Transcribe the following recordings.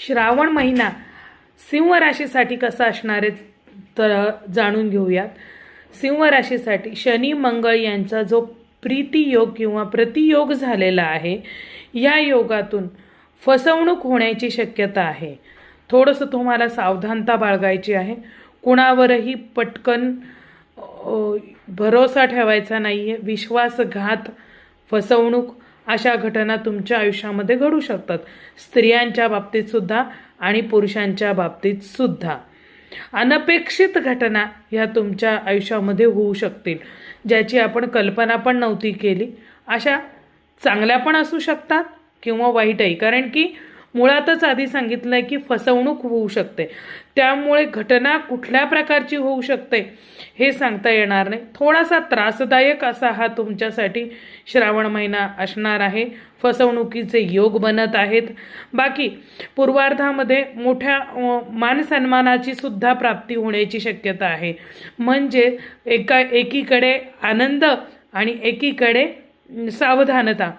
श्रावण महिना सिंह राशीसाठी कसा असणार आहे तर जाणून घेऊयात. सिंह राशीसाठी शनी मंगळ यांचा जो प्रीतियोग किंवा प्रतियोग झालेला आहे, या योगातून फसवणूक होण्याची शक्यता आहे. थोडंसं तुम्हाला सावधानता बाळगायची आहे. कुणावरही पटकन भरोसा ठेवायचा नाही आहे. विश्वासघात, फसवणूक अशा घटना तुमच्या आयुष्यामध्ये घडू शकतात. स्त्रियांच्या बाबतीत सुद्धा आणि पुरुषांच्या बाबतीत सुद्धा अनपेक्षित घटना ह्या तुमच्या आयुष्यामध्ये होऊ शकतील, ज्याची आपण कल्पना पण नव्हती केली. अशा चांगल्या पण असू शकतात किंवा वाईटही, कारण की मुळातच आधी सांगितलं आहे की फसवणूक होऊ शकते. त्यामुळे घटना कुठल्या प्रकारची होऊ शकते हे सांगता येणार नाही. थोडासा त्रासदायक असा हा तुमच्यासाठी श्रावण महिना असणार आहे. फसवणुकीचे योग बनत आहेत. बाकी पूर्वार्धामध्ये मोठ्या मानसन्मानाची सुद्धा प्राप्ती होण्याची शक्यता आहे. म्हणजे एकीकडे आनंद आणि एकीकडे सावधानता,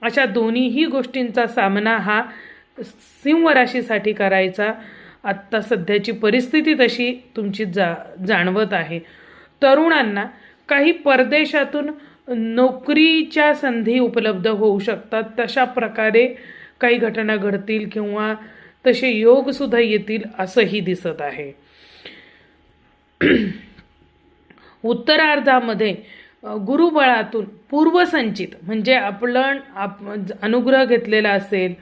अशा दोन्हीही गोष्टींचा सामना हा सिंह राशीसाठी करायचा आत्ता सध्याची परिस्थिती तशी तुमची जाणवत आहे. तरुणांना काही परदेशातून नोकरीच्या संधी उपलब्ध होऊ शकतात. तशा प्रकारे काही घटना घडतील किंवा तसे योग सुद्धा येतील असंही दिसत आहे. उत्तरार्धामध्ये गुरुबळातून पूर्वसंचित, म्हणजे आपण अनुग्रह घेतलेला असेल,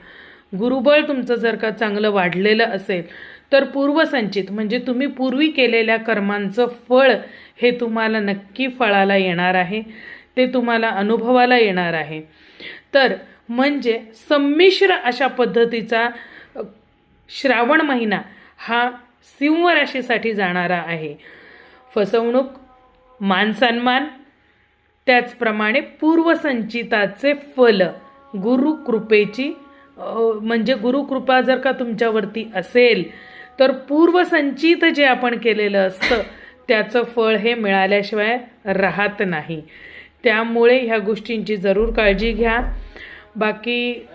गुरुबळ तुमचं जर का चांगलं वाढलेलं असेल तर पूर्वसंचित म्हणजे तुम्ही पूर्वी केलेल्या कर्मांचं फळ हे तुम्हाला नक्की फळाला येणार आहे. ते तुम्हाला अनुभवाला येणार आहे. तर म्हणजे संमिश्र अशा पद्धतीचा श्रावण महिना हा सिंह राशीसाठी जाणारा आहे. फसवणूक, मानसन्मान, त्याचप्रमाणे पूर्वसंचिताचे फल, गुरुकृपेची म्हणजे गुरुकृपा जर का तुमच्यावरती असेल तर पूर्वसंचित जे आपण केलेलं असतं त्याचं फळ हे मिळाल्याशिवाय राहत नाही. त्यामुळे ह्या गोष्टींची जरूर काळजी घ्या. बाकी